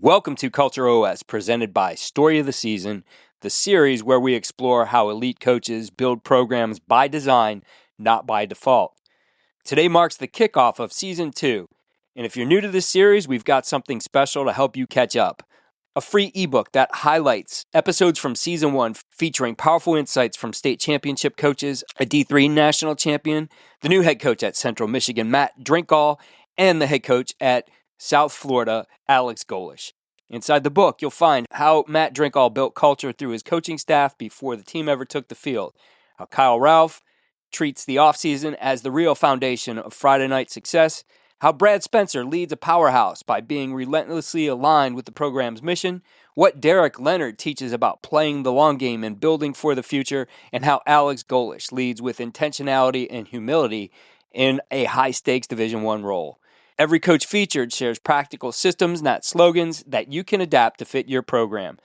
Welcome to CultureOS, presented by Story of the Season, the series where we explore how elite coaches build programs by design, not by default. Today marks the kickoff of Season 2, and if you're new to this series, we've got something special to help you catch up. A free ebook that highlights episodes from Season 1 featuring powerful insights from state championship coaches, a D3 national champion, the new head coach at Central Michigan, Matt Drinkall, and the head coach at South Florida, Alex Golesh. Inside the book, you'll find how Matt Drinkall built culture through his coaching staff before the team ever took the field, how Kyle Ralph treats the offseason as the real foundation of Friday night success, how Brad Spencer leads a powerhouse by being relentlessly aligned with the program's mission, what Derek Leonard teaches about playing the long game and building for the future, and how Alex Golesh leads with intentionality and humility in a high-stakes Division I role. Every coach featured shares practical systems, not slogans, that you can adapt to fit your program.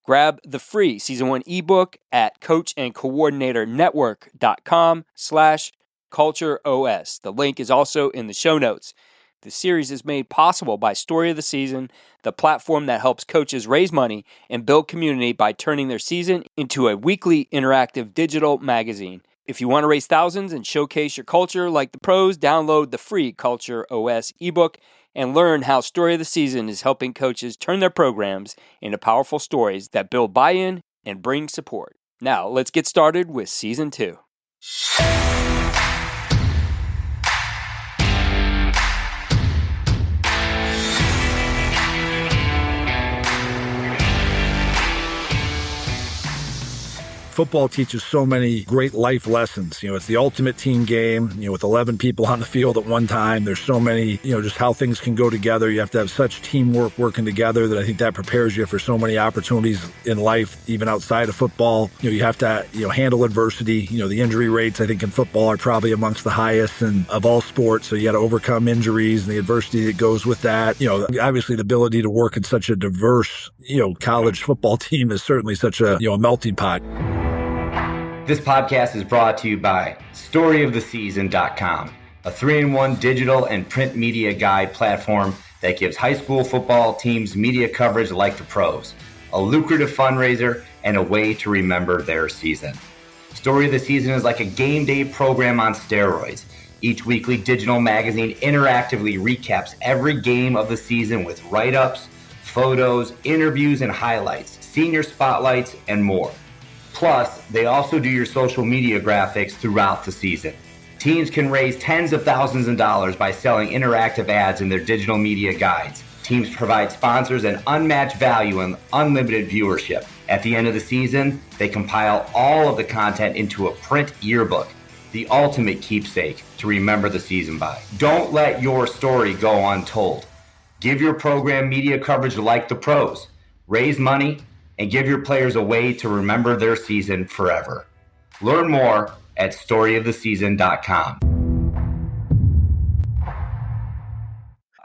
Grab the free Season 1 ebook at coachandcoordinatornetwork.com/CultureOS. The link is also in the show notes. The series is made possible by Story of the Season, the platform that helps coaches raise money and build community by turning their season into a weekly interactive digital magazine. If you want to raise thousands and showcase your culture like the pros, download the free CultureOS ebook and learn how Story of the Season is helping coaches turn their programs into powerful stories that build buy-in and bring support. Now, let's get started with Season 2. Football teaches so many great life lessons. It's the ultimate team game, with 11 people on the field at one time. There's so many, just how things can go together. You have to have such teamwork working together that I think that prepares you for so many opportunities in life, even outside of football. You have to, handle adversity. The injury rates, I think, in football are probably amongst the highest of all sports. So you got to overcome injuries and the adversity that goes with that. Obviously the ability to work in such a diverse, college football team is certainly such a, melting pot. This podcast is brought to you by StoryOfTheSeason.com, a 3-in-1 digital and print media guide platform that gives high school football teams media coverage like the pros, a lucrative fundraiser, and a way to remember their season. Story of the Season is like a game day program on steroids. Each weekly digital magazine interactively recaps every game of the season with write-ups, photos, interviews, and highlights, senior spotlights, and more. Plus, they also do your social media graphics throughout the season. Teams can raise tens of thousands of dollars by selling interactive ads in their digital media guides. Teams provide sponsors an unmatched value and unlimited viewership. At the end of the season, they compile all of the content into a print yearbook, the ultimate keepsake to remember the season by. Don't let your story go untold. Give your program media coverage like the pros. Raise money and give your players a way to remember their season forever. Learn more at StoryOfTheSeason.com.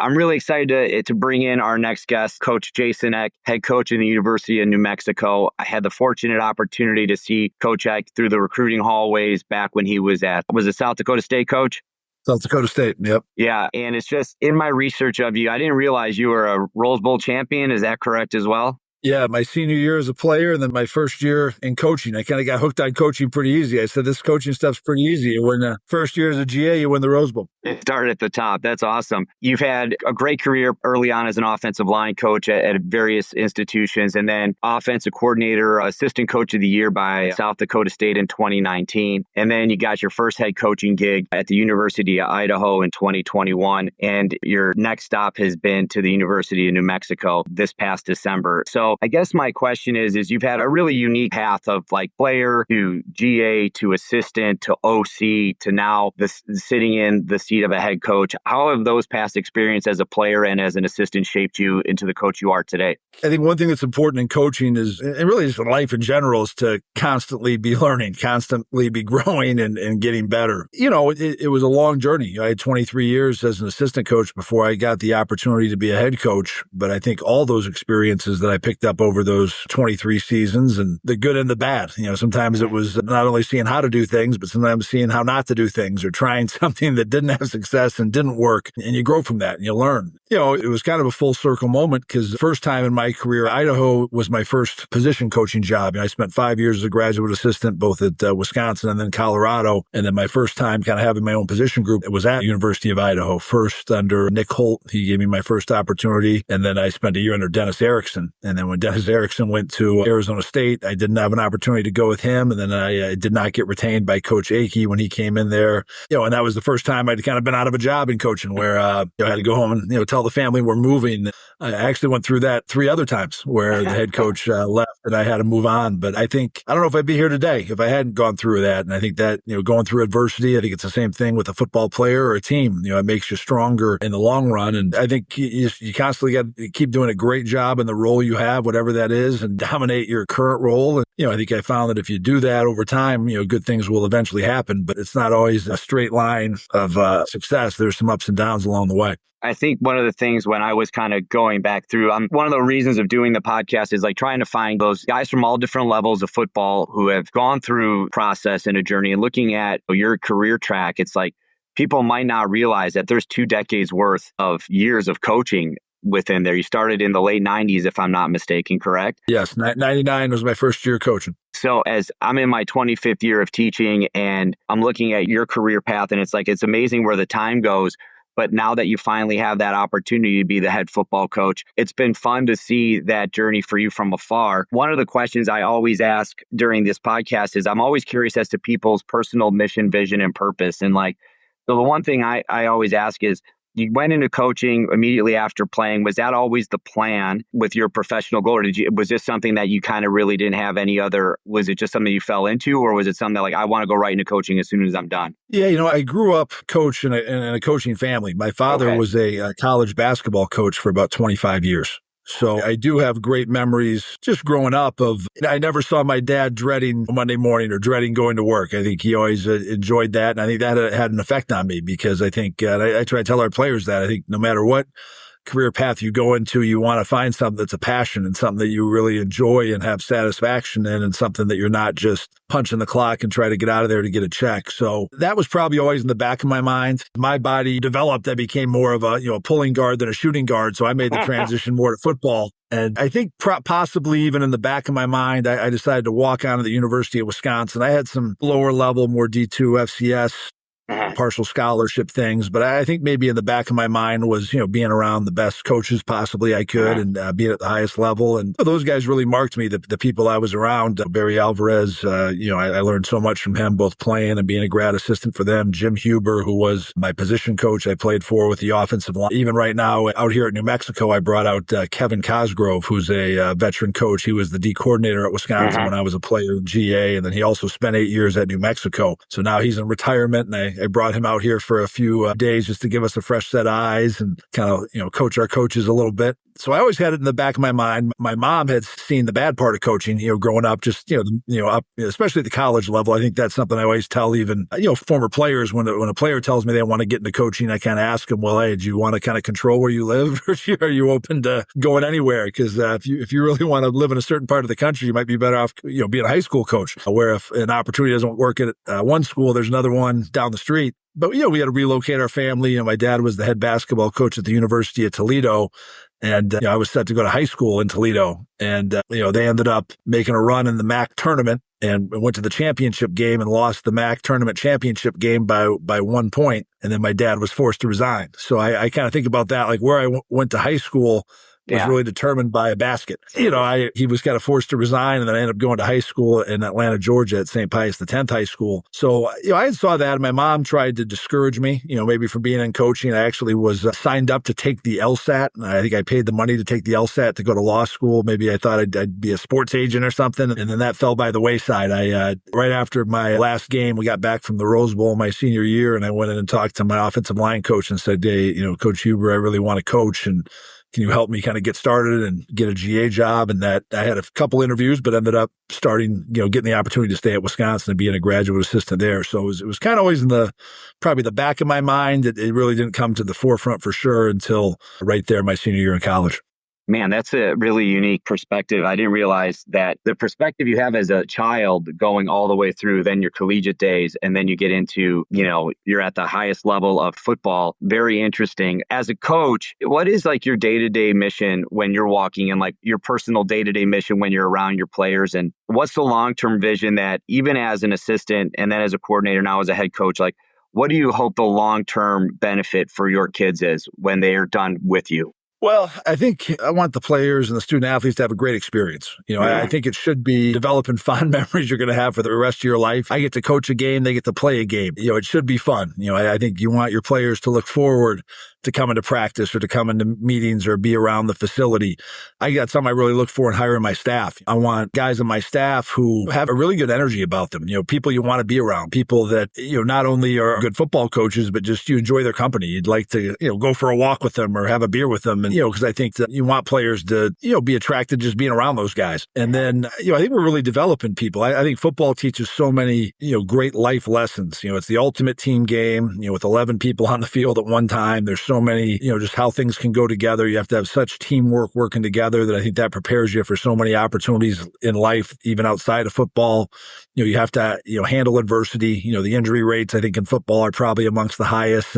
I'm really excited to bring in our next guest, Coach Jason Eck, head coach in the University of New Mexico. I had the fortunate opportunity to see Coach Eck through the recruiting hallways back when he was it South Dakota State, Coach? South Dakota State, yep. Yeah, and it's just in my research of you, I didn't realize you were a Rose Bowl champion. Is that correct as well? Yeah, my senior year as a player and then my first year in coaching. I kind of got hooked on coaching pretty easy. I said, this coaching stuff's pretty easy. You win the first year as a GA, you win the Rose Bowl. It started at the top. That's awesome. You've had a great career early on as an offensive line coach at various institutions, and then offensive coordinator, assistant coach of the year by South Dakota State in 2019. And then you got your first head coaching gig at the University of Idaho in 2021. And your next stop has been to the University of New Mexico this past December. So I guess my question is you've had a really unique path of like player to GA to assistant to OC to now sitting in the seat of a head coach. How have those past experiences as a player and as an assistant shaped you into the coach you are today? I think one thing that's important in coaching is, and really just in life in general, is to constantly be learning, constantly be growing and getting better. It was a long journey. I had 23 years as an assistant coach before I got the opportunity to be a head coach. But I think all those experiences that I picked picked up over those 23 seasons, and the good and the bad. Sometimes it was not only seeing how to do things, but sometimes seeing how not to do things, or trying something that didn't have success and didn't work. And you grow from that and you learn. It was kind of a full circle moment, because the first time in my career, Idaho was my first position coaching job. I spent 5 years as a graduate assistant, both at Wisconsin and then Colorado. And then my first time kind of having my own position group, it was at University of Idaho, first under Nick Holt. He gave me my first opportunity. And then I spent a year under Dennis Erickson. And then when Dennis Erickson went to Arizona State, I didn't have an opportunity to go with him. And then I did not get retained by Coach Akey when he came in there. And that was the first time I'd kind of been out of a job in coaching, where I had to go home and tell the family we're moving. I actually went through that 3 other times where the head coach left and I had to move on. But I don't know if I'd be here today if I hadn't gone through that. And I think that, going through adversity, I think it's the same thing with a football player or a team. It makes you stronger in the long run. And I think you constantly got to keep doing a great job in the role you have, whatever that is, and dominate your current role. And, I think I found that if you do that over time, good things will eventually happen, but it's not always a straight line of success. There's some ups and downs along the way. I think one of the things when I was kind of going back through, one of the reasons of doing the podcast is like trying to find those guys from all different levels of football who have gone through process and a journey, and looking at your career track. It's like people might not realize that there's 2 decades worth of years of coaching within there. You started in the late 90s, if I'm not mistaken, correct? Yes, 99 was my first year coaching. So as I'm in my 25th year of teaching and I'm looking at your career path, and it's like, it's amazing where the time goes. But now that you finally have that opportunity to be the head football coach, it's been fun to see that journey for you from afar. One of the questions I always ask during this podcast is I'm always curious as to people's personal mission, vision, and purpose. And so the one thing I always ask is, you went into coaching immediately after playing. Was that always the plan with your professional goal? Or was this something that you kind of really didn't have any other, was it just something you fell into? Or was it something that I want to go right into coaching as soon as I'm done? Yeah, I grew up coach in a coaching family. My father was a college basketball coach for about 25 years. So I do have great memories just growing up I never saw my dad dreading Monday morning or dreading going to work. I think he always enjoyed that. And I think that had an effect on me, because I think, I try to tell our players that I think no matter what career path you go into, you want to find something that's a passion and something that you really enjoy and have satisfaction in, and something that you're not just punching the clock and try to get out of there to get a check. So that was probably always in the back of my mind. My body developed. I became more of a pulling guard than a shooting guard. So I made the transition more to football. And I think possibly even in the back of my mind, I decided to walk on to the University of Wisconsin. I had some lower level, more D2 FCS partial scholarship things, but I think maybe in the back of my mind was, being around the best coaches possibly I could, and being at the highest level. And those guys really marked me, the people I was around. Barry Alvarez, I learned so much from him, both playing and being a grad assistant for them. Jim Huber, who was my position coach I played for with the offensive line. Even right now out here at New Mexico, I brought out Kevin Cosgrove, who's a veteran coach. He was the D coordinator at Wisconsin when I was a player in GA, and then he also spent 8 years at New Mexico. So now he's in retirement, and I brought him out here for a few days just to give us a fresh set of eyes and kind of, coach our coaches a little bit. So I always had it in the back of my mind. My mom had seen the bad part of coaching, growing up, just, up, especially at the college level. I think that's something I always tell even, former players, when a player tells me they want to get into coaching, I kind of ask them, well, hey, do you want to kind of control where you live, or are you open to going anywhere? Because if you really want to live in a certain part of the country, you might be better off, being a high school coach, where if an opportunity doesn't work at one school, there's another one down the street. But, we had to relocate our family. My dad was the head basketball coach at the University of Toledo. And I was set to go to high school in Toledo. And, they ended up making a run in the MAC tournament and went to the championship game and lost the MAC tournament championship game by 1 point. And then my dad was forced to resign. So I kind of think about that, like where I went to high school was really determined by a basket. He was kind of forced to resign, and then I ended up going to high school in Atlanta, Georgia at St. Pius X High School. So, I saw that, and my mom tried to discourage me, maybe from being in coaching. I actually was signed up to take the LSAT. I think I paid the money to take the LSAT to go to law school. Maybe I thought I'd be a sports agent or something, and then that fell by the wayside. Right after my last game, we got back from the Rose Bowl my senior year, and I went in and talked to my offensive line coach and said, hey, Coach Huber, I really want to coach, and can you help me kind of get started and get a GA job? And that I had a couple interviews, but ended up starting, getting the opportunity to stay at Wisconsin and being a graduate assistant there. So it was kind of always in probably the back of my mind. It really didn't come to the forefront for sure until right there my senior year in college. Man, that's a really unique perspective. I didn't realize that the perspective you have as a child going all the way through then your collegiate days, and then you get into, you're at the highest level of football. Very interesting. As a coach, what is like your day-to-day mission when you're walking in, like your personal day-to-day mission when you're around your players? And what's the long-term vision that even as an assistant and then as a coordinator, now as a head coach, like what do you hope the long-term benefit for your kids is when they are done with you? Well, I think I want the players and the student athletes to have a great experience. I think it should be developing fond memories you're going to have for the rest of your life. I get to coach a game, they get to play a game. It should be fun. I think you want your players to look forward to coming to practice or to come into meetings or be around the facility. That's something I really look for in hiring my staff. I want guys on my staff who have a really good energy about them. People you want to be around, people that, not only are good football coaches, but just you enjoy their company. You'd like to, go for a walk with them or have a beer with them. And, because I think that you want players to, be attracted to just being around those guys. And then, I think we're really developing people. I think football teaches so many, great life lessons. It's the ultimate team game, with 11 people on the field at one time. There's so many, just how things can go together. You have to have such teamwork working together that I think that prepares you for so many opportunities in life, even outside of football. You have to, handle adversity. The injury rates, I think, in football are probably amongst the highest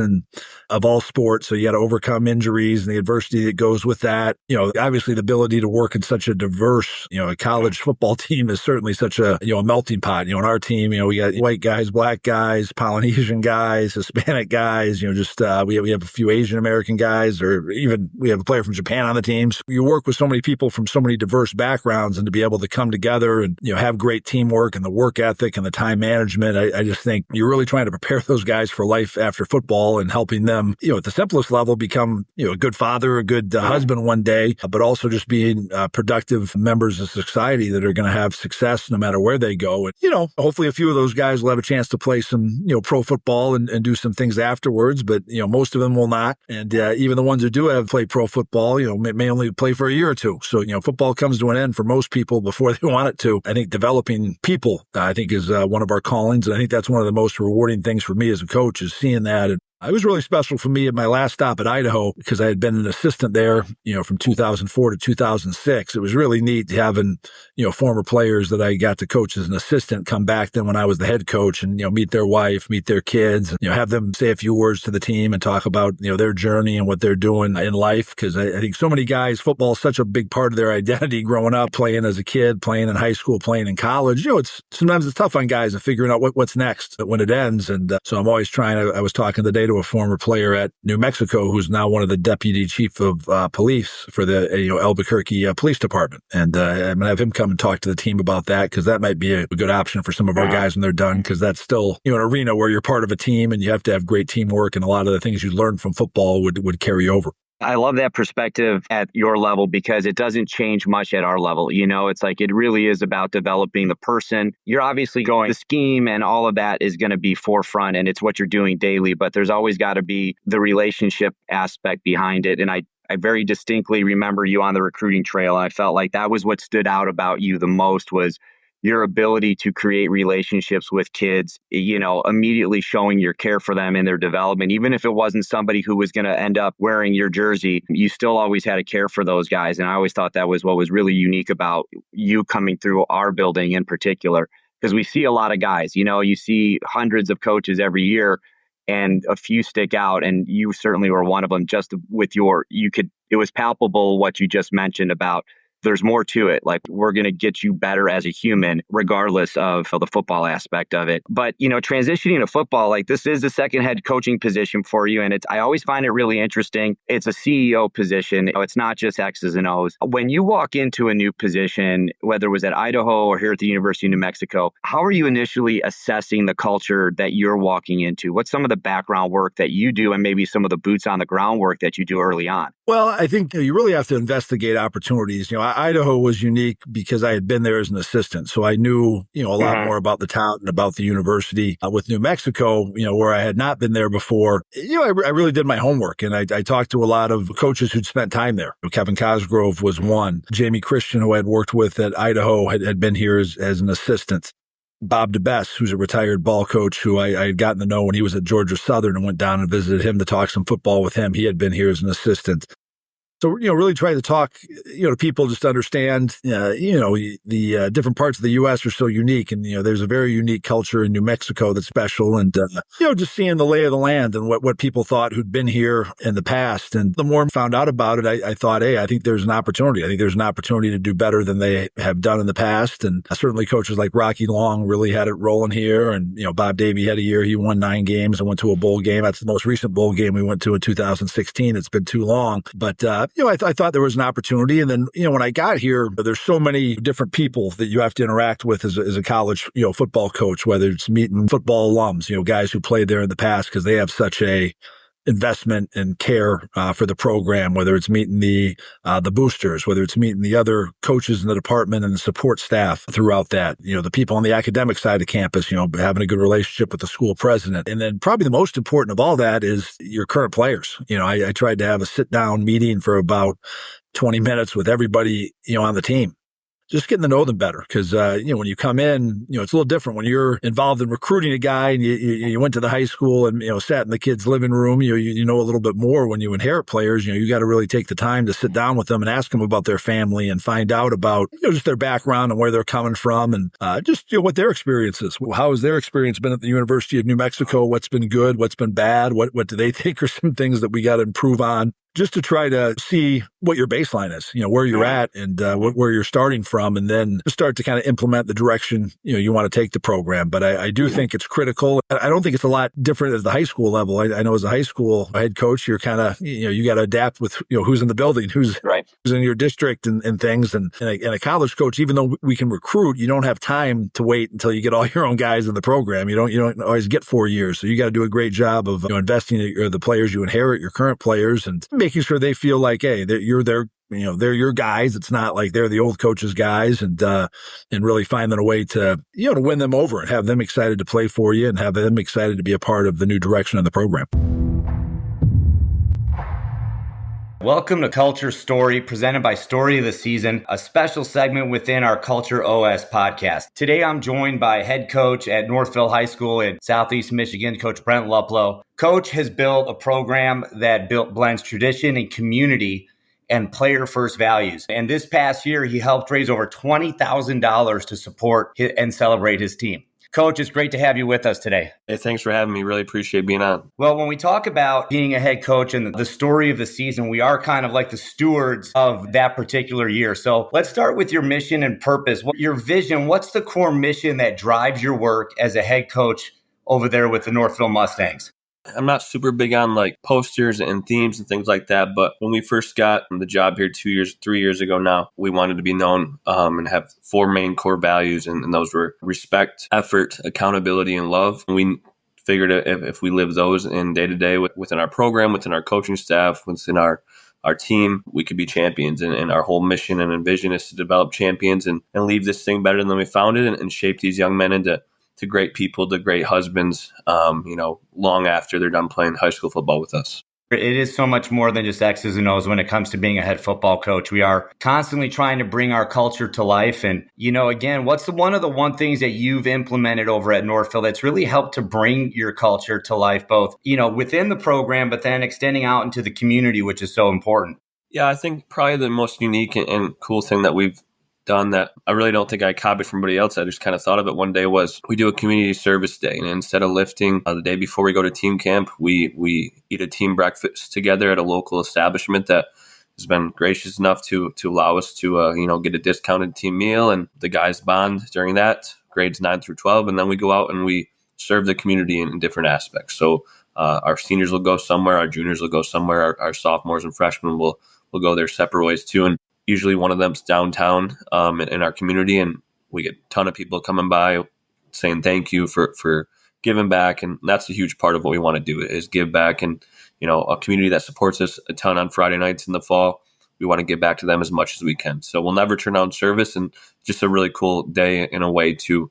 of all sports. So you got to overcome injuries and the adversity that goes with that. Obviously the ability to work in such a diverse, a college football team is certainly such a, a melting pot. In our team, we got white guys, black guys, Polynesian guys, Hispanic guys, we have a few Asian American guys, or even we have a player from Japan on the teams. You work with so many people from so many diverse backgrounds, and to be able to come together and, have great teamwork and the work ethic and the time management, I just think you're really trying to prepare those guys for life after football and helping them, at the simplest level, become, a good father, a good husband one day, but also just being productive members of society that are going to have success no matter where they go. And, hopefully a few of those guys will have a chance to play some, pro football and do some things afterwards, but, most of them will not. And even the ones who do have played pro football, may only play for a year or two. So, football comes to an end for most people before they want it to. I think developing people, I think, is one of our callings. And I think that's one of the most rewarding things for me as a coach, is seeing that. And it was really special for me at my last stop at Idaho, because I had been an assistant there, from 2004 to 2006. It was really neat having, former players that I got to coach as an assistant come back then when I was the head coach and, meet their wife, meet their kids, and, have them say a few words to the team and talk about, their journey and what they're doing in life. Because I think so many guys, football is such a big part of their identity growing up, playing as a kid, playing in high school, playing in college. Sometimes it's tough on guys of figuring out what's next when it ends. And so I'm always I was talking today to a former player at New Mexico who's now one of the deputy chief of police for the Albuquerque Police Department. And I'm going to have him come and talk to the team about that, because that might be a good option for some of our guys when they're done, because that's still an arena where you're part of a team and you have to have great teamwork, and a lot of the things you learn from football would carry over. I love that perspective at your level, because it doesn't change much at our level. It's like it really is about developing the person. You're obviously going, the scheme and all of that is going to be forefront, and it's what you're doing daily, but there's always got to be the relationship aspect behind it. And I very distinctly remember you on the recruiting trail. I felt like that was what stood out about you the most, was your ability to create relationships with kids, immediately showing your care for them in their development. Even if it wasn't somebody who was going to end up wearing your jersey, you still always had a care for those guys. And I always thought that was what was really unique about you coming through our building in particular, because we see a lot of guys, you see hundreds of coaches every year, and a few stick out. And you certainly were one of them. Just with it was palpable what you just mentioned about there's more to it. Like, we're going to get you better as a human, regardless of the football aspect of it. But, transitioning to football, like, this is the second head coaching position for you. And I always find it really interesting. It's a CEO position. It's not just X's and O's. When you walk into a new position, whether it was at Idaho or here at the University of New Mexico, how are you initially assessing the culture that you're walking into? What's some of the background work that you do, and maybe some of the boots on the ground work that you do early on? Well, I think you really have to investigate opportunities. Idaho was unique because I had been there as an assistant. So I knew, a lot more about the town and about the university. With New Mexico, where I had not been there before, I really did my homework. And I talked to a lot of coaches who'd spent time there. Kevin Cosgrove was one. Jamie Christian, who I had worked with at Idaho, had been here as an assistant. Bob DeBess, who's a retired ball coach who I had gotten to know when he was at Georgia Southern, and went down and visited him to talk some football with him. He had been here as an assistant. So, really trying to talk, to people just to understand, the different parts of the U.S. are so unique. And, there's a very unique culture in New Mexico that's special. And, just seeing the lay of the land and what people thought who'd been here in the past. And the more I found out about it, I thought, hey, I think there's an opportunity. I think there's an opportunity to do better than they have done in the past. And certainly coaches like Rocky Long really had it rolling here. And, Bob Davie had a year. He won 9 games and went to a bowl game. That's the most recent bowl game we went to in 2016. It's been too long. But, I thought there was an opportunity. And then, when I got here, there's so many different people that you have to interact with as a college, football coach, whether it's meeting football alums, guys who played there in the past because they have such a investment and care for the program, whether it's meeting the boosters, whether it's meeting the other coaches in the department and the support staff throughout that, the people on the academic side of campus, having a good relationship with the school president. And then probably the most important of all that is your current players. I tried to have a sit down meeting for about 20 minutes with everybody, on the team. Just getting to know them better because, when you come in, it's a little different when you're involved in recruiting a guy and you went to the high school and, sat in the kid's living room, you know a little bit more. When you inherit players, you got to really take the time to sit down with them and ask them about their family and find out about, just their background and where they're coming from and just, what their experience is. How has their experience been at the University of New Mexico? What's been good? What's been bad? What do they think are some things that we got to improve on? Just to try to see what your baseline is, where you're at and where you're starting from, and then start to kind of implement the direction, you want to take the program. But I do think it's critical. I don't think it's a lot different at the high school level. I know as a high school head coach, you're kind of, you got to adapt with, who's in the building, who's in your district and things. And a college coach, even though we can recruit, you don't have time to wait until you get all your own guys in the program. You don't always get 4 years. So you got to do a great job of investing in the players you inherit, your current players, and making sure they feel like, hey, that you're their, they're your guys. It's not like they're the old coach's guys, and really finding a way to, to win them over and have them excited to play for you and have them excited to be a part of the new direction of the program. Welcome to Culture Story, presented by Story of the Season, a special segment within our CultureOS podcast. Today, I'm joined by head coach at Northville High School in Southeast Michigan, Coach Brent Luplow. Coach has built a program that blends tradition and community and player-first values. And this past year, he helped raise over $20,000 to support and celebrate his team. Coach, it's great to have you with us today. Hey, thanks for having me. Really appreciate being on. Well, when we talk about being a head coach and the story of the season, we are kind of like the stewards of that particular year. So let's start with your mission and purpose. Your vision, what's the core mission that drives your work as a head coach over there with the Northville Mustangs? I'm not super big on like posters and themes and things like that, but when we first got the job here 3 years ago now, we wanted to be known and have 4 main core values, and those were respect, effort, accountability, and love. And we figured if we live those in day to day within our program, within our coaching staff, within our team, we could be champions. And our whole mission and vision is to develop champions and leave this thing better than we found it and shape these young men into great people, to great husbands, long after they're done playing high school football with us. It is so much more than just X's and O's when it comes to being a head football coach. We are constantly trying to bring our culture to life. And, again, what's one of the things that you've implemented over at Northville that's really helped to bring your culture to life, both, within the program, but then extending out into the community, which is so important? Yeah, I think probably the most unique and cool thing that we've done that I really don't think I copied from anybody else, I just kind of thought of it one day, was we do a community service day. And instead of lifting the day before we go to team camp, we eat a team breakfast together at a local establishment that has been gracious enough to allow us to get a discounted team meal, and the guys bond during that, grades 9 through 12. And then we go out and we serve the community in different aspects. So our seniors will go somewhere, our juniors will go somewhere, our sophomores and freshmen will go their separate ways too. And usually one of them's downtown in our community, and we get a ton of people coming by saying thank you for giving back. And that's a huge part of what we want to do, is give back. And, a community that supports us a ton on Friday nights in the fall, we want to give back to them as much as we can. So we'll never turn down service, and just a really cool day in a way to,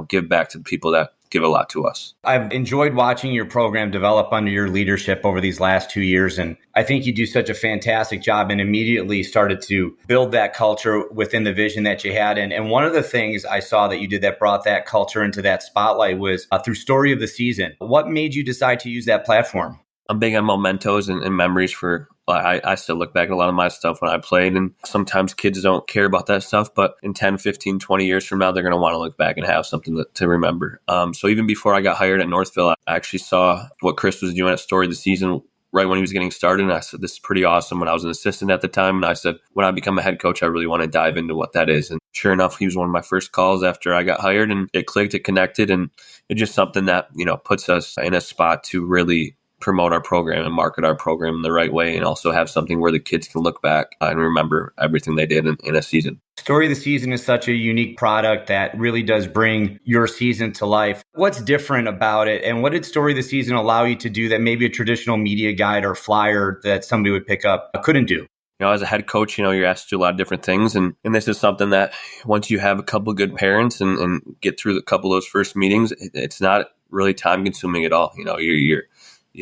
give back to the people that give a lot to us. I've enjoyed watching your program develop under your leadership over these last 2 years. And I think you do such a fantastic job, and immediately started to build that culture within the vision that you had. And one of the things I saw that you did that brought that culture into that spotlight was through Story of the Season. What made you decide to use that platform? I'm big on mementos and memories for I still look back at a lot of my stuff when I played, and sometimes kids don't care about that stuff, but in 10, 15, 20 years from now, they're going to want to look back and have something to remember. So even before I got hired at Northville, I actually saw what Chris was doing at Story of the Season right when he was getting started. And I said, this is pretty awesome. When I was an assistant at the time, and I said, when I become a head coach, I really want to dive into what that is. And sure enough, he was one of my first calls after I got hired, and it clicked, it connected, and it's just something that, puts us in a spot to really promote our program and market our program in the right way, and also have something where the kids can look back and remember everything they did in a season. Story of the Season is such a unique product that really does bring your season to life. What's different about it, and what did Story of the Season allow you to do that maybe a traditional media guide or flyer that somebody would pick up couldn't do? As a head coach, you're asked to do a lot of different things. And this is something that once you have a couple of good parents and get through a couple of those first meetings, it's not really time consuming at all. You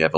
have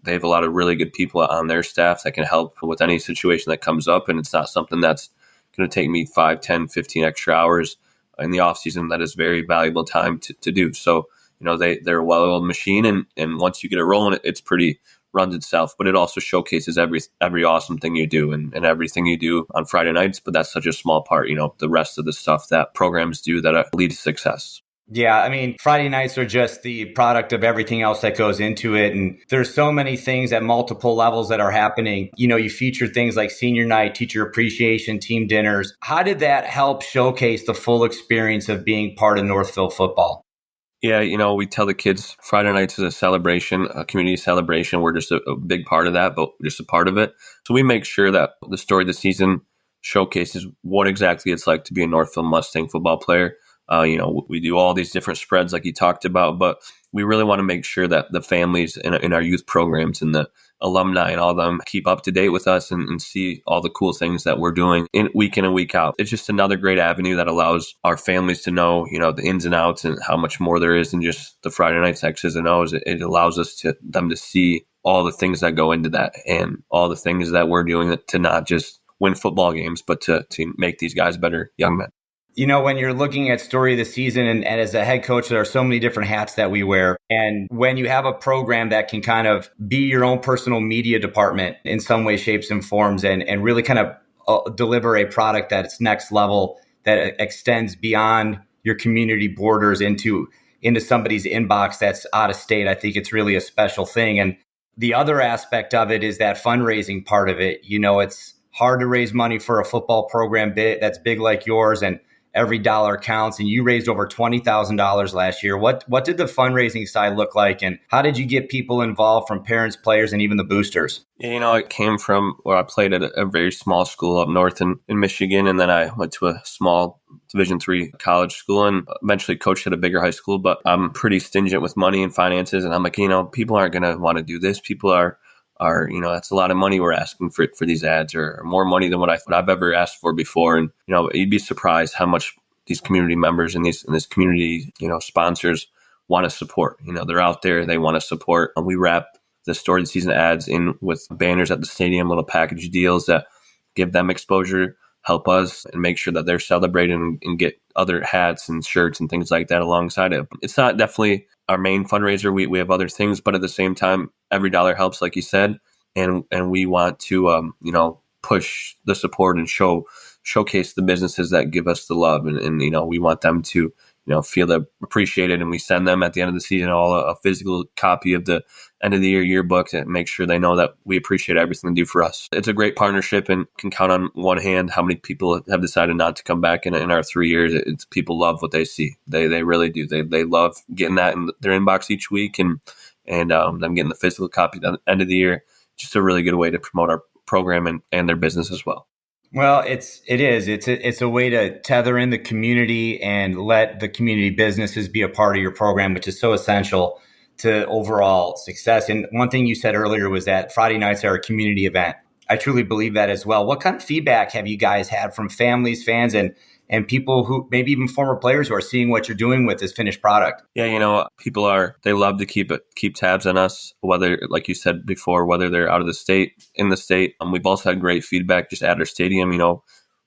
they have a lot of really good people on their staff that can help with any situation that comes up. And it's not something that's going to take me 5, 10, 15 extra hours in the off season. That is very valuable time to do. So, they're a well-oiled machine. And once you get it rolling, it's pretty runs itself, but it also showcases every awesome thing you do and everything you do on Friday nights. But that's such a small part, the rest of the stuff that programs do that lead to success. Yeah, I mean, Friday nights are just the product of everything else that goes into it. And there's so many things at multiple levels that are happening. You feature things like senior night, teacher appreciation, team dinners. How did that help showcase the full experience of being part of Northville football? Yeah, we tell the kids Friday nights is a celebration, a community celebration. We're just a big part of that, but just a part of it. So we make sure that the Story of the Season showcases what exactly it's like to be a Northville Mustang football player. We do all these different spreads like you talked about, but we really want to make sure that the families in our youth programs and the alumni and all of them keep up to date with us and see all the cool things that we're doing in and week out. It's just another great avenue that allows our families to know, the ins and outs and how much more there is than just the Friday nights X's and O's. It allows them to see all the things that go into that and all the things that we're doing to not just win football games, but to make these guys better young men. When you're looking at Story of the Season and as a head coach, there are so many different hats that we wear. And when you have a program that can kind of be your own personal media department in some way, shapes, and forms, and really kind of deliver a product that's next level, that extends beyond your community borders into somebody's inbox that's out of state, I think it's really a special thing. And the other aspect of it is that fundraising part of it. It's hard to raise money for a football program that's big like yours, and every dollar counts. And you raised over $20,000 last year. What did the fundraising side look like, and how did you get people involved, from parents, players, and even the boosters? It came from where I played at a very small school up north in Michigan, and then I went to a small Division III college school and eventually coached at a bigger high school. But I'm pretty stingent with money and finances, and I'm like, people aren't going to want to do this. People are that's a lot of money we're asking for these ads, or more money than what I've ever asked for before. And you'd be surprised how much these community members and this community sponsors want to support. They're out there, they want to support. And we wrap the Story of the Season ads in with banners at the stadium, little package deals that give them exposure, help us, and make sure that they're celebrating and get other hats and shirts and things like that alongside it. It's not definitely our main fundraiser. We have other things, but at the same time, every dollar helps, like you said, and we want to push the support and showcase the businesses that give us the love, and we want them to feel appreciated, and we send them at the end of the season a physical copy of the end of the year yearbook and make sure they know that we appreciate everything they do for us. It's a great partnership, and can count on one hand how many people have decided not to come back in our 3 years. It's people love what they see. They really do. They love getting that in their inbox each week, and them getting the physical copy at the end of the year. Just a really good way to promote our program and their business as well. Well, it's a way to tether in the community and let the community businesses be a part of your program, which is so essential to overall success. And one thing you said earlier was that Friday nights are a community event. I truly believe that as well. What kind of feedback have you guys had from families, fans, and people who maybe even former players who are seeing what you're doing with this finished product? Yeah, people they love to keep tabs on us, whether, like you said before, whether they're out of the state, in the state. We've also had great feedback just at our stadium.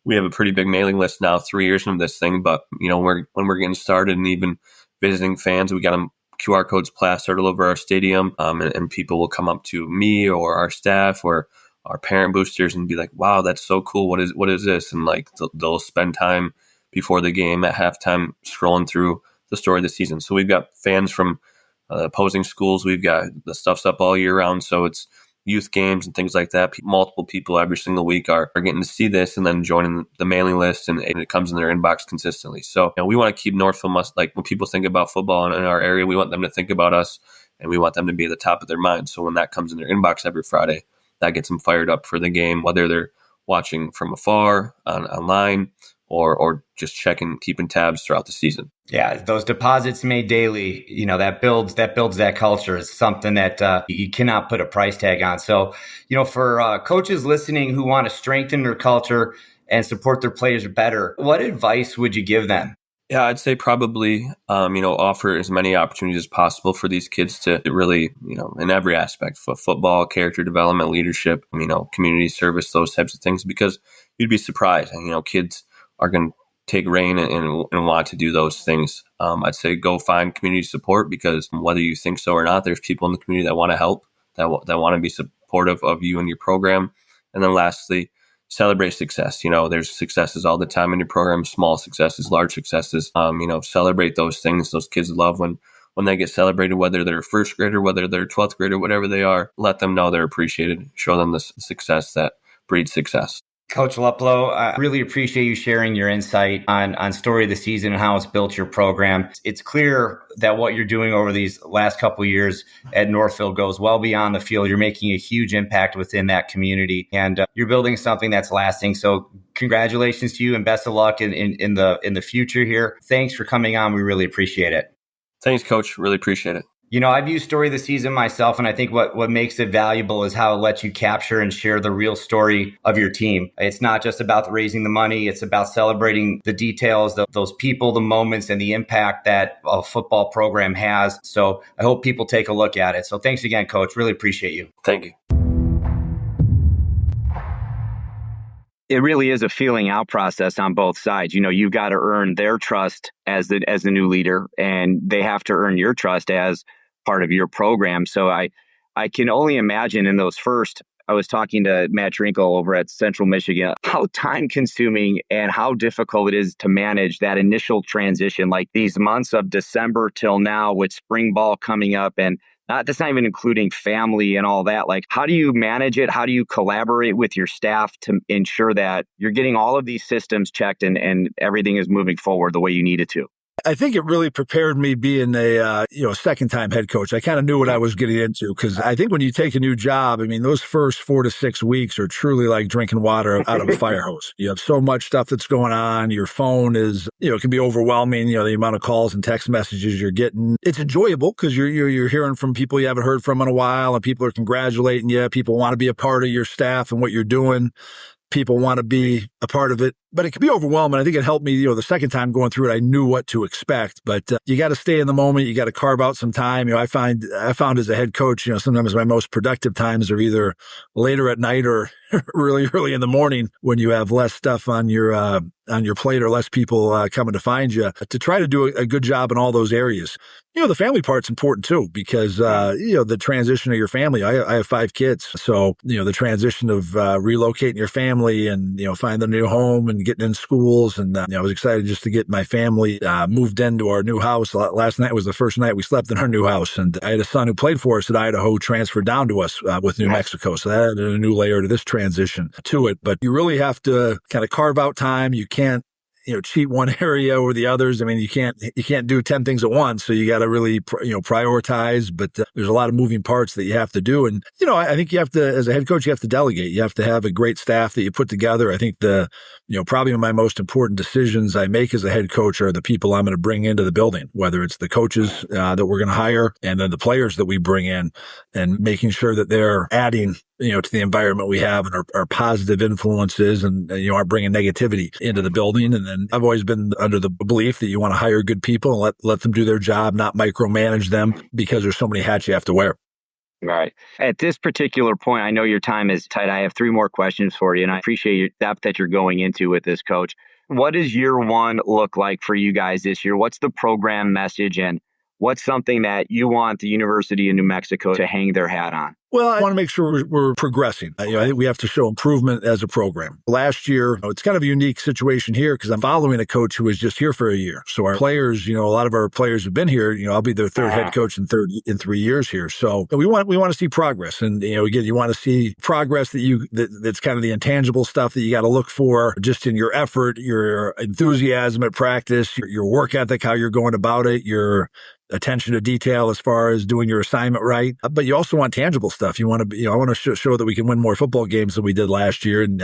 We have a pretty big mailing list now, 3 years from this thing, but when we're getting started and even visiting fans, we got them QR codes plastered all over our stadium, and people will come up to me or our staff or our parent boosters and be like, wow, that's so cool. What is this? And like they'll spend time before the game at halftime scrolling through the story of the season. So we've got fans from opposing schools. We've got the stuff's up all year round. So it's youth games and things like that. Multiple people every single week are getting to see this and then joining the mailing list, and it comes in their inbox consistently. So we want to keep Northville like when people think about football in our area, we want them to think about us, and we want them to be at the top of their mind. So when that comes in their inbox every Friday, that gets them fired up for the game, whether they're watching from afar online or just keeping tabs throughout the season. Yeah, those deposits made daily, that builds that culture. It's something that you cannot put a price tag on. So, for coaches listening who want to strengthen their culture and support their players better, what advice would you give them? Yeah, I'd say probably, offer as many opportunities as possible for these kids to really, in every aspect, football, character development, leadership, community service, those types of things, because you'd be surprised. And, kids are going to take reign and want to do those things. I'd say go find community support, because whether you think so or not, there's people in the community that want to help, that want to be supportive of you and your program. And then lastly, celebrate success. There's successes all the time in your program, small successes, large successes. Celebrate those things. Those kids love when they get celebrated, whether they're a first grader, whether they're 12th grader, whatever they are. Let them know they're appreciated. Show them the success that breeds success. Coach Luplow, I really appreciate you sharing your insight on Story of the Season and how it's built your program. It's clear that what you're doing over these last couple of years at Northville goes well beyond the field. You're making a huge impact within that community, and you're building something that's lasting. So congratulations to you, and best of luck in the future here. Thanks for coming on. We really appreciate it. Thanks, Coach. Really appreciate it. I've used Story of the Season myself, and I think what makes it valuable is how it lets you capture and share the real story of your team. It's not just about raising the money. It's about celebrating the details, those people, the moments, and the impact that a football program has. So I hope people take a look at it. So thanks again, Coach. Really appreciate you. Thank you. It really is a feeling out process on both sides. You've got to earn their trust as the new leader, and they have to earn your trust as part of your program. So I can only imagine in those first, I was talking to Matt Drinkle over at Central Michigan, how time consuming and how difficult it is to manage that initial transition, like these months of December till now with spring ball coming up, and that's not even including family and all that. Like, how do you manage it? How do you collaborate with your staff to ensure that you're getting all of these systems checked and everything is moving forward the way you need it to? I think it really prepared me being a second-time head coach. I kind of knew what I was getting into, because I think when you take a new job, those first 4 to 6 weeks are truly like drinking water out of a fire hose. You have so much stuff that's going on. Your phone is, it can be overwhelming, the amount of calls and text messages you're getting. It's enjoyable because you're hearing from people you haven't heard from in a while, and people are congratulating you. People want to be a part of your staff and what you're doing. People want to be a part of it, but it can be overwhelming. I think it helped me, the second time going through it, I knew what to expect, but you got to stay in the moment. You got to carve out some time. I found as a head coach, sometimes my most productive times are either later at night or really early in the morning, when you have less stuff on your plate or less people coming to find you, to try to do a good job in all those areas. The family part's important too, because, the transition of your family, I have 5 kids. So, the transition of relocating your family and, finding a new home and getting in schools. And I was excited just to get my family moved into our new house. Last night was the first night we slept in our new house. And I had a son who played for us at Idaho, transferred down to us with New Mexico. So that added a new layer to this transition to it. But you really have to kind of carve out time. You can't cheat one area over the others. You can't do 10 things at once. So you got to really, prioritize, but there's a lot of moving parts that you have to do. And, I think you have to, as a head coach, you have to delegate. You have to have a great staff that you put together. I think probably my most important decisions I make as a head coach are the people I'm going to bring into the building, whether it's the coaches that we're going to hire and then the players that we bring in, and making sure that they're adding to the environment we have and are positive influences and aren't bringing negativity into the building. And then I've always been under the belief that you want to hire good people and let them do their job, not micromanage them, because there's so many hats you have to wear. Right. At this particular point, I know your time is tight. I have 3 more questions for you, and I appreciate your depth that you're going into with this, Coach. What does year one look like for you guys this year? What's the program message, and what's something that you want the University of New Mexico to hang their hat on? Well, I want to make sure we're progressing. I think we have to show improvement as a program. Last year, it's kind of a unique situation here because I'm following a coach who was just here for a year. So our players, a lot of our players have been here. I'll be their third head coach in 3 years here. So we want to see progress, and again, you want to see progress that's kind of the intangible stuff that you got to look for, just in your effort, your enthusiasm at practice, your work ethic, how you're going about it, your attention to detail as far as doing your assignment right. But you also want tangible stuff. You want to, I want to show that we can win more football games than we did last year. And,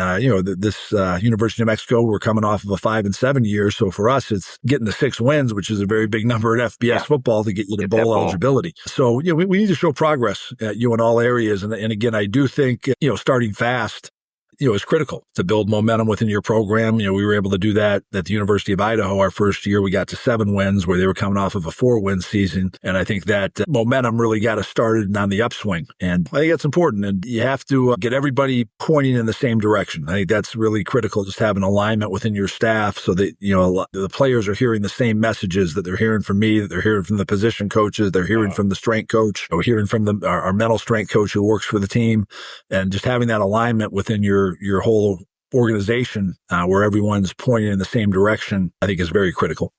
this University of Mexico, we're coming off of a 5 and 7 year. So for us, it's getting to 6 wins, which is a very big number at FBS football to get you to bowl eligibility. So, we need to show progress in all areas. And again, I do think, starting fast, is critical to build momentum within your program. We were able to do that at the University of Idaho. Our first year, we got to 7 wins where they were coming off of a 4-win season. And I think that momentum really got us started on the upswing. And I think that's important. And you have to get everybody pointing in the same direction. I think that's really critical, just having alignment within your staff so that, the players are hearing the same messages that they're hearing from me, that they're hearing from the position coaches, they're hearing from the strength coach, or hearing from our mental strength coach who works for the team. And just having that alignment within your whole organization where everyone's pointing in the same direction, I think is very critical.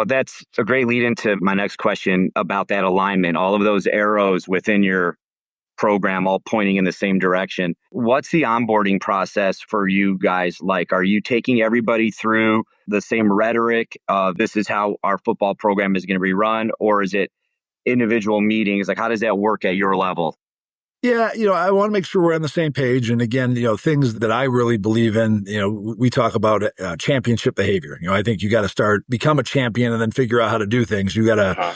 That's a great lead into my next question about that alignment, all of those arrows within your program all pointing in the same direction. What's the onboarding process for you guys like? Are you taking everybody through the same rhetoric? This is how our football program is going to be run, or is it individual meetings? Like, how does that work at your level? Yeah, I want to make sure we're on the same page. And again, things that I really believe in, we talk about championship behavior. I think you got to become a champion and then figure out how to do things. You got to,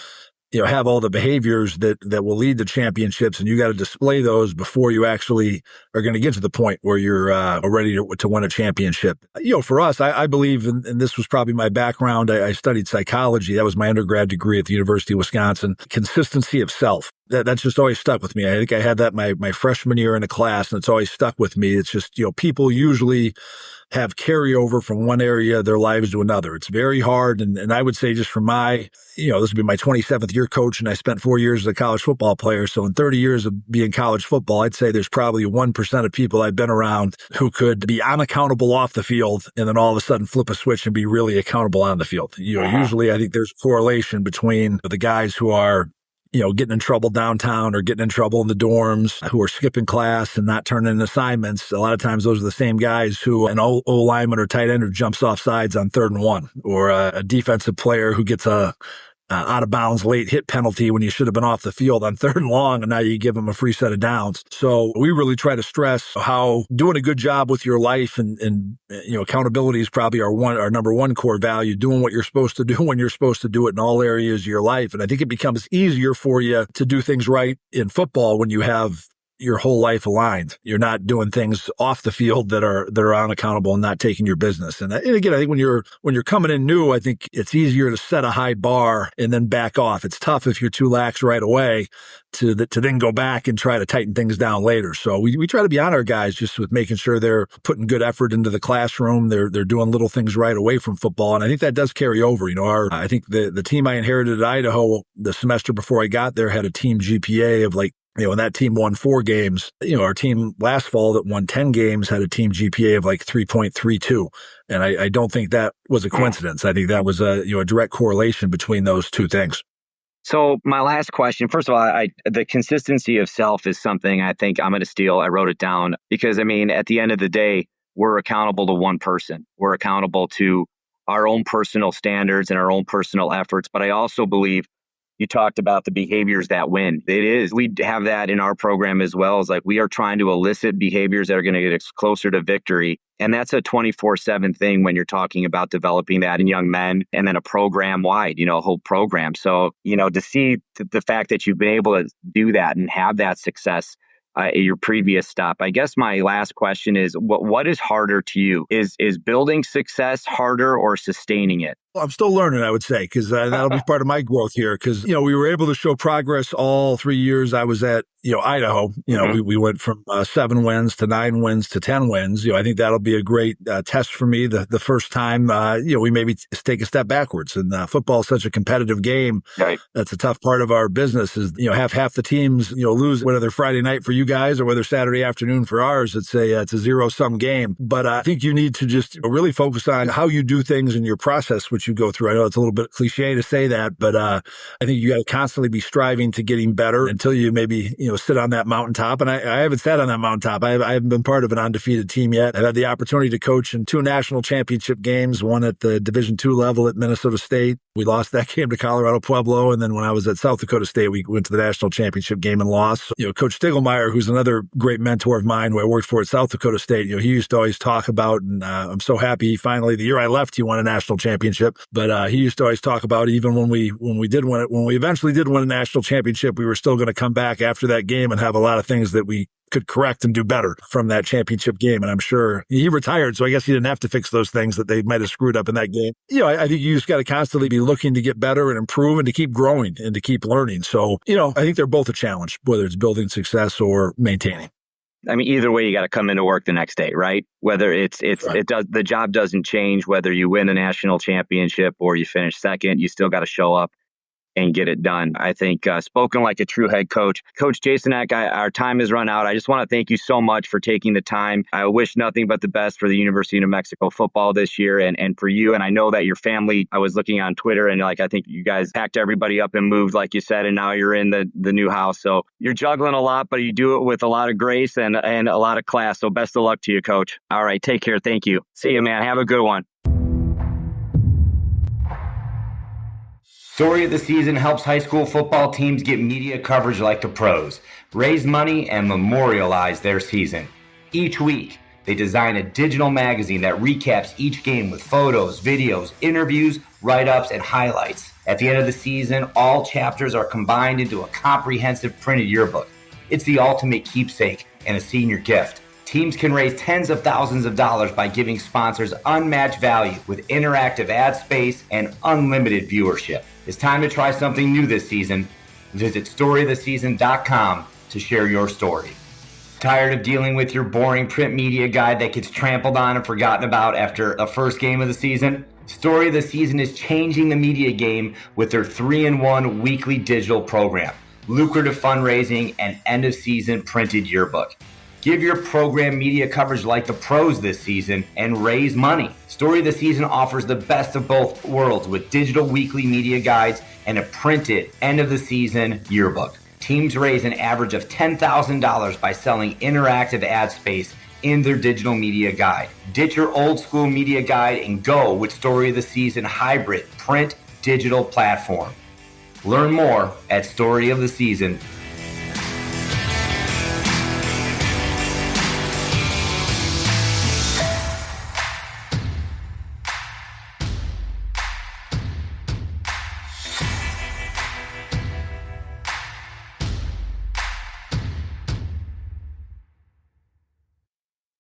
have all the behaviors that will lead to championships, and you got to display those before you actually are going to get to the point where you're ready to win a championship. For us, I believe, and this was probably my background. I studied psychology. That was my undergrad degree at the University of Wisconsin. Consistency of self. That's just always stuck with me. I think I had that my freshman year in a class, and it's always stuck with me. It's just, people usually have carryover from one area of their lives to another. It's very hard. And I would say just from this would be my 27th year coach, and I spent 4 years as a college football player. So in 30 years of being college football, I'd say there's probably 1% of people I've been around who could be unaccountable off the field and then all of a sudden flip a switch and be really accountable on the field. Usually I think there's a correlation between the guys who are getting in trouble downtown or getting in trouble in the dorms, who are skipping class and not turning in assignments. A lot of times those are the same guys who an O-lineman or tight end who jumps off sides on 3rd and 1, or a defensive player who gets a out of bounds late hit penalty when you should have been off the field on 3rd and long, and now you give them a free set of downs. So we really try to stress how doing a good job with your life and accountability is probably our number one core value, doing what you're supposed to do when you're supposed to do it in all areas of your life. And I think it becomes easier for you to do things right in football when you have your whole life aligned. You're not doing things off the field that are unaccountable and not taking your business. And again, I think when you're coming in new, I think it's easier to set a high bar and then back off. It's tough if you're too lax right away to then go back and try to tighten things down later. So we try to be on our guys just with making sure they're putting good effort into the classroom. They're doing little things right away from football. And I think that does carry over. I think the team I inherited at Idaho the semester before I got there had a team GPA of and that team won 4 games. Our team last fall that won 10 games had a team GPA of 3.32. And I don't think that was a coincidence. I think that was a direct correlation between those two things. So my last question, first of all, the consistency of self is something I think I'm going to steal. I wrote it down because, at the end of the day, we're accountable to one person. We're accountable to our own personal standards and our own personal efforts. But I also believe you talked about the behaviors that win. It is. We have that in our program as well. It's we are trying to elicit behaviors that are going to get us closer to victory. And that's a 24/7 thing when you're talking about developing that in young men and then a program wide, a whole program. So, to see the fact that you've been able to do that and have that success at your previous stop. I guess my last question is, what is harder to you? Is building success harder or sustaining it? I'm still learning, I would say, because that'll be part of my growth here. Because, we were able to show progress all 3 years I was at, Idaho. We went from 7 wins to 9 wins to 10 wins. I think that'll be a great test for me the first time, we maybe take a step backwards. And football is such a competitive game. Right. That's a tough part of our business is, half the teams, lose whether they're Friday night for you guys or whether Saturday afternoon for ours. It's a zero-sum game. But I think you need to just really focus on how you do things in your process, which you go through. I know it's a little bit cliche to say that, but I think you got to constantly be striving to getting better until you maybe, sit on that mountaintop. And I haven't sat on that mountaintop. I haven't been part of an undefeated team yet. I've had the opportunity to coach in 2 national championship games, one at the Division II level at Minnesota State. We lost that game to Colorado Pueblo. And then when I was at South Dakota State, we went to the national championship game and lost. So, Coach Stiglmeyer, who's another great mentor of mine who I worked for at South Dakota State, he used to always talk about, and I'm so happy finally, the year I left, he won a national championship. But he used to always talk about even when we eventually did win a national championship, we were still going to come back after that game and have a lot of things that we could correct and do better from that championship game. And I'm sure he retired, so I guess he didn't have to fix those things that they might have screwed up in that game. I think you just got to constantly be looking to get better and improve and to keep growing and to keep learning. So, I think they're both a challenge, whether it's building success or maintaining. I mean, either way, you got to come into work the next day, right? Whether the job doesn't change, whether you win a national championship or you finish second, you still got to show up and get it done. I think spoken like a true head coach. Coach Jason Eck, our time has run out. I just want to thank you so much for taking the time. I wish nothing but the best for the University of New Mexico football this year and for you. And I know that your family, I was looking on Twitter and I think you guys packed everybody up and moved, like you said, and now you're in the new house. So you're juggling a lot, but you do it with a lot of grace and a lot of class. So best of luck to you, Coach. All right, take care. Thank you. See you, man. Have a good one. Story of the Season helps high school football teams get media coverage like the pros, raise money, and memorialize their season. Each week, they design a digital magazine that recaps each game with photos, videos, interviews, write-ups, and highlights. At the end of the season, all chapters are combined into a comprehensive printed yearbook. It's the ultimate keepsake and a senior gift. Teams can raise tens of thousands of dollars by giving sponsors unmatched value with interactive ad space and unlimited viewership. It's time to try something new this season. Visit storyoftheseason.com to share your story. Tired of dealing with your boring print media guide that gets trampled on and forgotten about after the first game of the season? Story of the Season is changing the media game with their 3-in-1 weekly digital program, lucrative fundraising, and end-of-season printed yearbook. Give your program media coverage like the pros this season and raise money. Story of the Season offers the best of both worlds with digital weekly media guides and a printed end-of-the-season yearbook. Teams raise an average of $10,000 by selling interactive ad space in their digital media guide. Ditch your old school media guide and go with Story of the Season hybrid print digital platform. Learn more at storyoftheseason.com.